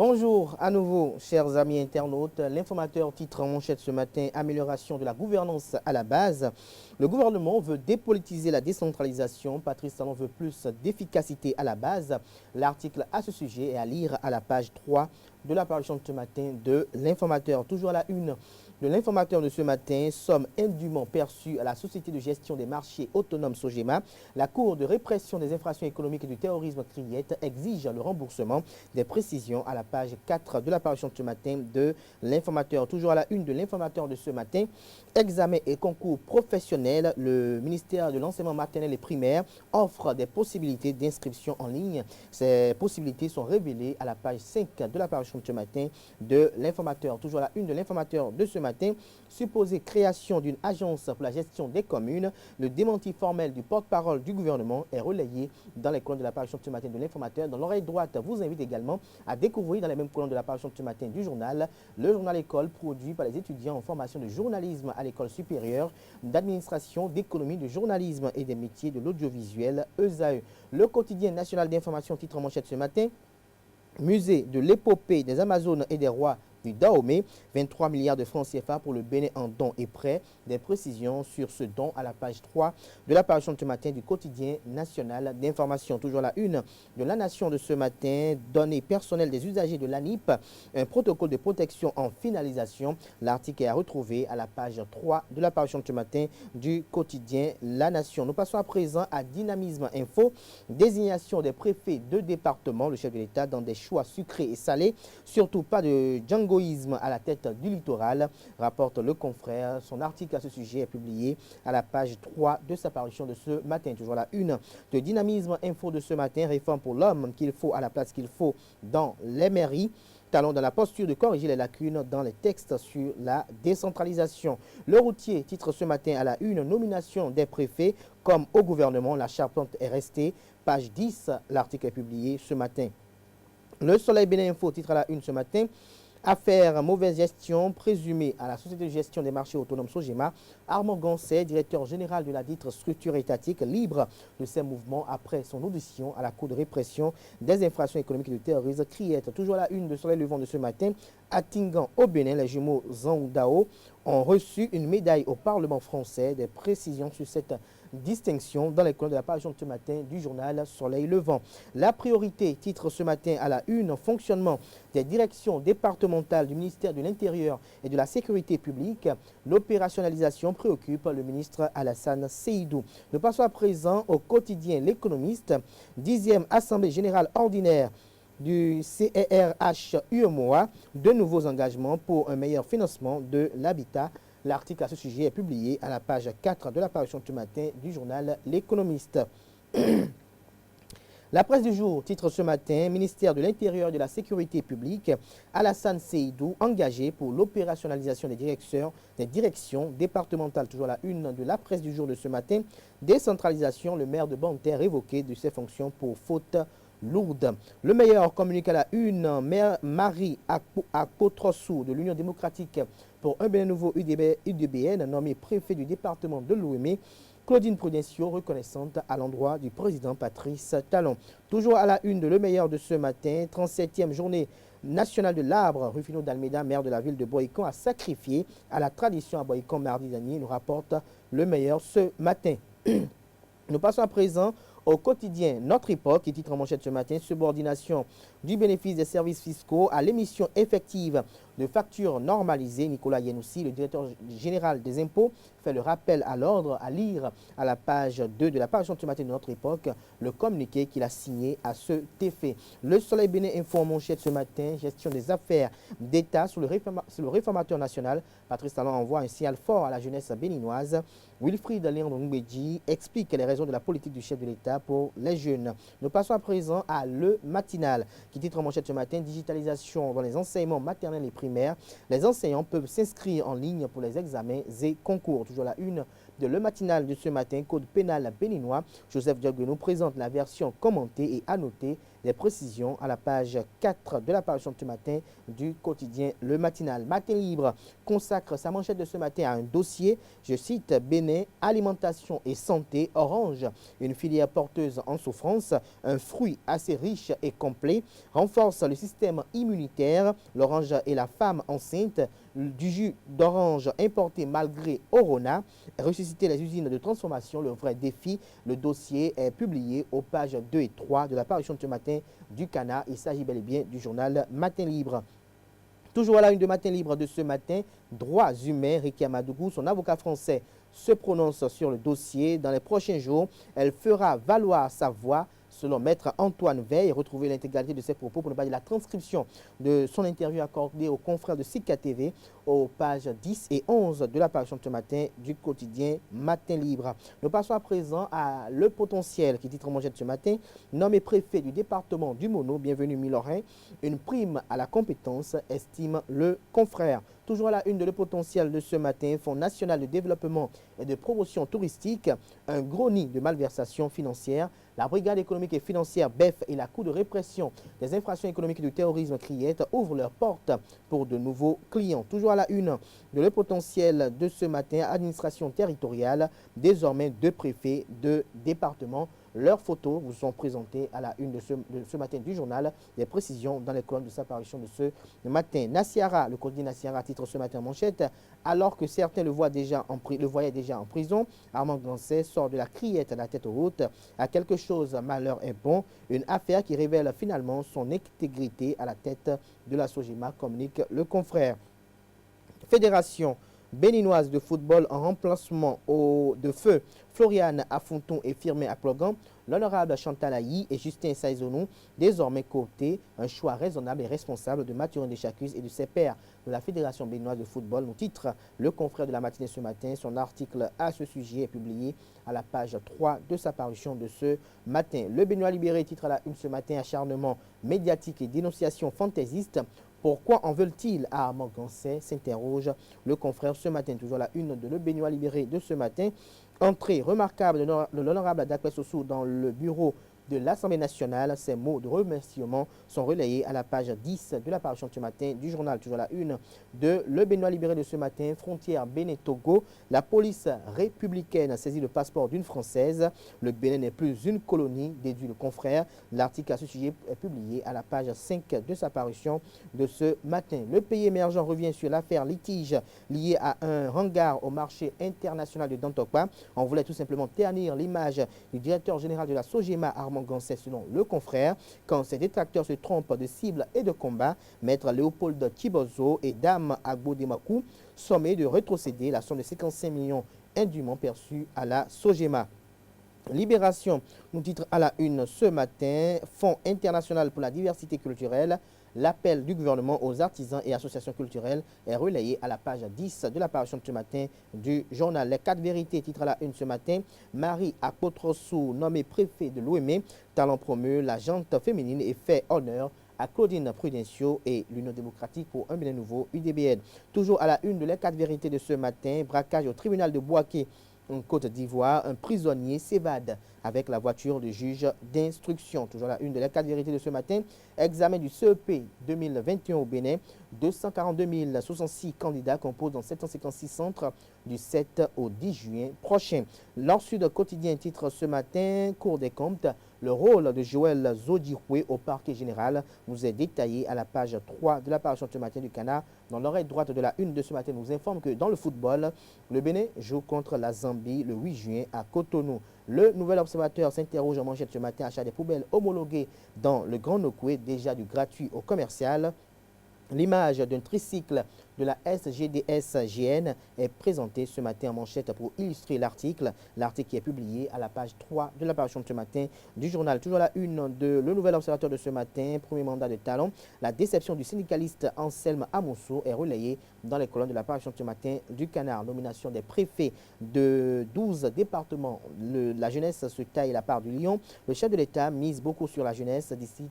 Bonjour à nouveau, chers amis internautes. L'informateur titre en manchette ce matin, amélioration de la gouvernance à la base. Le gouvernement veut dépolitiser la décentralisation. Patrice Talon veut plus d'efficacité à la base. L'article à ce sujet est à lire à la page 3 de la parution de ce matin de l'informateur. Toujours à la une de l'informateur de ce matin, somme indûment perçue à la Société de gestion des marchés autonomes Sogema. La Cour de répression des infractions économiques et du terrorisme Criette exige le remboursement des précisions à la page 4 de la parution de ce matin de l'informateur. Toujours à la une de l'informateur de ce matin, examen et concours professionnels. Le ministère de l'enseignement maternel et primaire offre des possibilités d'inscription en ligne. Ces possibilités sont révélées à la page 5 de la parution de ce matin de l'informateur. Toujours à la une de l'informateur de ce matin, supposée création d'une agence pour la gestion des communes. Le démenti formel du porte-parole du gouvernement est relayé dans les colonnes de la parution de ce matin de l'informateur. Dans l'oreille droite, vous invite également à découvrir dans les mêmes colonnes de la parution de ce matin du journal, le journal École produit par les étudiants en formation de journalisme à l'école supérieure d'administration, d'économie, de journalisme et des métiers de l'audiovisuel ESAE. Le quotidien national d'information titre en manchette ce matin, musée de l'épopée des Amazones et des rois du Dahomey, 23 milliards de francs CFA pour le Bénin en dons et prêts. Des précisions sur ce don à la page 3 de la parution de ce matin du quotidien national d'information. Toujours la une de la Nation de ce matin, données personnelles des usagers de l'ANIP, un protocole de protection en finalisation. L'article est à retrouver à la page 3 de la parution de ce matin du quotidien La Nation. Nous passons à présent à Dynamisme Info, désignation des préfets de département, le chef de l'État dans des choix sucrés et salés, surtout pas de Django à la tête du littoral, rapporte le confrère. Son article à ce sujet est publié à la page 3 de sa parution de ce matin. Toujours la une de Dynamisme Info de ce matin, réforme pour l'homme qu'il faut à la place qu'il faut dans les mairies. Talon dans la posture de corriger les lacunes dans les textes sur la décentralisation. Le routier titre ce matin à la une, nomination des préfets comme au gouvernement. La charpente est restée. Page 10, l'article est publié ce matin. Le Soleil Bénin Info titre à la une ce matin, affaire mauvaise gestion présumée à la Société de gestion des marchés autonomes Sogema. Armand Gancet, directeur général de la dite structure étatique, libre de ses mouvements après son audition à la Cour de répression des infractions économiques et du terrorisme. Criette, toujours à la une de Soleil Levant de ce matin, à Tingan au Bénin, les jumeaux Zangoudao ont reçu une médaille au Parlement français. Des précisions sur cette distinction dans les colonnes de la parution de ce matin du journal Soleil Levant. La priorité titre ce matin à la une, fonctionnement des directions départementales du ministère de l'Intérieur et de la Sécurité publique. L'opérationnalisation préoccupe le ministre Alassane Seydou. Nous passons à présent au quotidien L'Économiste, 10e Assemblée générale ordinaire du CRH UEMOA, de nouveaux engagements pour un meilleur financement de l'habitat. L'article à ce sujet est publié à la page 4 de la parution de ce matin du journal L'Économiste. La presse du jour titre ce matin, ministère de l'Intérieur et de la Sécurité publique, Alassane Seydou engagé pour l'opérationnalisation des directions départementales. Toujours la une de la presse du jour de ce matin, décentralisation, le maire de Banter révoqué de ses fonctions pour faute lourde. Le meilleur communique à la une, maire Marie Akotrossou de l'Union démocratique pour un bien nouveau UDBN, nommé préfet du département de l'Ouémé. Claudine Prudencio, reconnaissante à l'endroit du président Patrice Talon. Toujours à la une de Le Meilleur de ce matin, 37e journée nationale de l'arbre. Rufino d'Almeida, maire de la ville de Boïcon, a sacrifié à la tradition à Boïcon mardi dernier, nous rapporte Le Meilleur ce matin. Nous passons à présent au quotidien Notre Époque, qui titre en manchette ce matin, subordination du bénéfice des services fiscaux à l'émission effective de factures normalisées. Nicolas Yenoussi, le directeur général des impôts, fait le rappel à l'ordre à lire à la page 2 de la parution de ce matin de Notre Époque, le communiqué qu'il a signé à ce effet. Le Soleil Bénin Info en manchette ce matin, gestion des affaires d'État sous le réformateur national. Patrice Talon envoie un signal fort à la jeunesse béninoise. Wilfried Léandre Ngbeji explique les raisons de la politique du chef de l'État pour les jeunes. Nous passons à présent à Le Matinal, qui titre en manchette ce matin, digitalisation dans les enseignements maternels et primaires. Les enseignants peuvent s'inscrire en ligne pour les examens et concours. Toujours la une de Le Matinal de ce matin, code pénal béninois. Joseph Diago nous présente la version commentée et annotée des précisions à la page 4 de la parution de ce matin du quotidien Le Matinal. Matin Libre consacre sa manchette de ce matin à un dossier, je cite, Bénin, alimentation et santé, orange, une filière porteuse en souffrance, un fruit assez riche et complet, renforce le système immunitaire, l'orange et la femme enceinte, du jus d'orange importé malgré Orona, ressusciter les usines de transformation, le vrai défi. Le dossier est publié aux pages 2 et 3 de la parution de ce matin du Cana. Il s'agit bel et bien du journal Matin Libre. Toujours à la une de Matin Libre de ce matin, droits humains, Ricky Amadougou, son avocat français, se prononce sur le dossier. Dans les prochains jours, elle fera valoir sa voix. Selon Maître Antoine Veil, retrouvez l'intégralité de ses propos, pour ne pas dire la transcription de son interview accordée aux confrères de Sika TV aux pages 10 et 11 de la parution de ce matin du quotidien Matin Libre. Nous passons à présent à Le Potentiel qui titre en manchette ce matin, nommé préfet du département du Mono, bienvenue Milorin, une prime à la compétence, estime le confrère. Toujours à la une de Le Potentiel de ce matin, Fonds national de développement et de promotion touristique, un gros nid de malversation financière. La brigade économique et financière BEF et la Cour de répression des infractions économiques et du terrorisme CRIET ouvrent leurs portes pour de nouveaux clients. Toujours à la une de Le Potentiel de ce matin, administration territoriale, désormais 2 préfets de département. Leurs photos vous sont présentées à la une de ce matin du journal. Des précisions dans les colonnes de sa parution de ce matin. Nassiara, le quotidien Nassiara titre ce matin en manchette, alors que certains le voyaient déjà en prison, Armand Gansé sort de la criette à la tête haute. À quelque chose, malheur est bon. Une affaire qui révèle finalement son intégrité à la tête de la Sogema, communique le confrère. Fédération béninoise de football en remplacement de feu Floriane Afonton et Firmin Aplogan, l'honorable Chantal Ayi et Justin Saizonou, désormais cooptés, un choix raisonnable et responsable de Mathurin Deschacus et de ses pairs de la Fédération béninoise de football, nous titre le confrère de la matinée ce matin. Son article à ce sujet est publié à la page 3 de sa parution de ce matin. Le Béninois libéré titre à la une ce matin, acharnement médiatique et dénonciation fantaisiste. Pourquoi en veulent-ils à Armand Gansé, s'interroge le confrère ce matin. Toujours la une de Le Béninois libéré de ce matin. Entrée remarquable de l'honorable Adakwe Sossou dans le bureau de l'Assemblée nationale. Ces mots de remerciement sont relayés à la page 10 de la parution de ce matin du journal. Toujours la une de Le Béninois libéré de ce matin. Frontière Bénin-Togo. La police républicaine saisit le passeport d'une Française. Le Bénin n'est plus une colonie, déduit le confrère. L'article à ce sujet est publié à la page 5 de sa parution de ce matin. Le pays émergent revient sur l'affaire litige liée à un hangar au marché international de Dantokpa. On voulait tout simplement ternir l'image du directeur général de la Sogema, Armand Gansé, selon le confrère. Quand ces détracteurs se trompent de cible et de combat, maître Léopold Thibozo et dame Agbo Demakou sommés de rétrocéder la somme de 55 millions indûment perçue à la Sogema. Libération nous titre à la une ce matin, Fonds international pour la diversité culturelle. L'appel du gouvernement aux artisans et associations culturelles est relayé à la page 10 de la parution de ce matin du journal. Les 4 vérités titre à la une ce matin. Marie Apotrosou, nommée préfet de l'OME, talent promeut la gente féminine et fait honneur à Claudine Prudencio et l'Union démocratique pour un Bénin nouveau, UDBN. Toujours à la une de les 4 vérités de ce matin, braquage au tribunal de Bouaké en Côte d'Ivoire, un prisonnier s'évade avec la voiture du juge d'instruction. Toujours la une de la 4 vérités de ce matin, examen du CEP 2021 au Bénin, 242 066 candidats composent dans 756 centres du 7 au 10 juin prochain. L'Or-Sud quotidien titre ce matin, Cour des comptes, le rôle de Joël Zodiroué au parquet général vous est détaillé à la page 3 de la parution de ce matin du Canard. Dans l'oreille droite de la une de ce matin, nous informe que dans le football, le Bénin joue contre la Zambie le 8 juin à Cotonou. Le Nouvel Observateur s'interroge en manchette ce matin, achat des poubelles homologuées dans le Grand Nokoué, déjà du gratuit au commercial. L'image d'un tricycle de la SGDS-GN est présentée ce matin en manchette pour illustrer l'article. L'article qui est publié à la page 3 de la parution de ce matin du journal. Toujours la une de Le Nouvel Observateur de ce matin, premier mandat de talon. La déception du syndicaliste Anselme Amousso est relayée dans les colonnes de la parution de ce matin du Canard. Nomination des préfets de 12 départements. La jeunesse se taille la part du lion. Le chef de l'État mise beaucoup sur la jeunesse, d'ici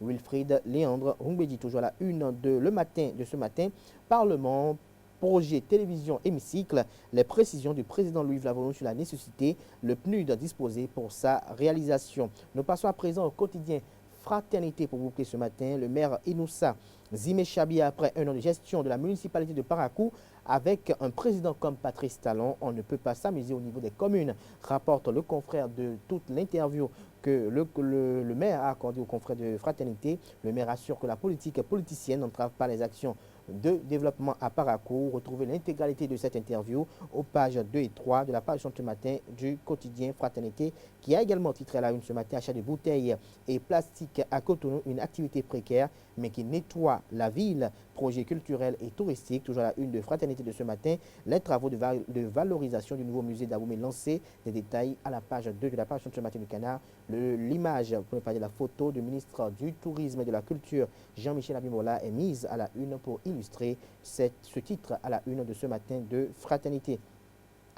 Wilfried Léandre Rumbedi. Toujours la une de Le Matin de ce matin. Parlement projet télévision hémicycle, les précisions du président Louis Vlavono sur la nécessité, le PNUD disposé pour sa réalisation. Nous passons à présent au quotidien Fraternité pour vous plaît ce matin. Le maire Inoussa Zimé Chabia, après un an de gestion de la municipalité de Parakou, avec un président comme Patrice Talon, on ne peut pas s'amuser au niveau des communes, rapporte le confrère de toute l'interview que le maire a accordé aux confrères de Fraternité. Le maire assure que la politique politicienne n'entrave pas les actions de développement à Parakou. Retrouvez l'intégralité de cette interview aux pages 2 et 3 de la page ce matin du quotidien Fraternité, qui a également titré à la une ce matin: achat de bouteilles et plastique à Cotonou, une activité précaire mais qui nettoie la ville, projet culturel et touristique. Toujours à la une de Fraternité de ce matin, les travaux de valorisation du nouveau musée d'Aboumé lancés. Des détails à la page 2 de la page ce matin du Canard. L'image, pour ne pas dire la photo du ministre du Tourisme et de la Culture, Jean-Michel Abimbola, est mise à la une pour illustrer ce titre à la une de ce matin de Fraternité.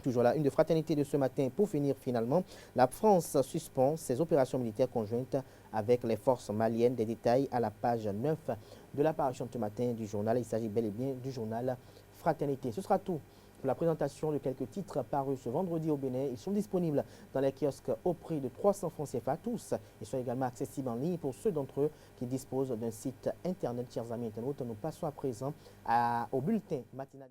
Toujours là, une de Fraternité de ce matin. Pour finir, finalement, la France suspend ses opérations militaires conjointes avec les forces maliennes. Des détails à la page 9 de la page ce matin du journal. Il s'agit bel et bien du journal Fraternité. Ce sera tout pour la présentation de quelques titres parus ce vendredi au Bénin. Ils sont disponibles dans les kiosques au prix de 300 francs CFA tous. Ils sont également accessibles en ligne pour ceux d'entre eux qui disposent d'un site internet. Chers amis internautes, nous passons à présent au bulletin matinal.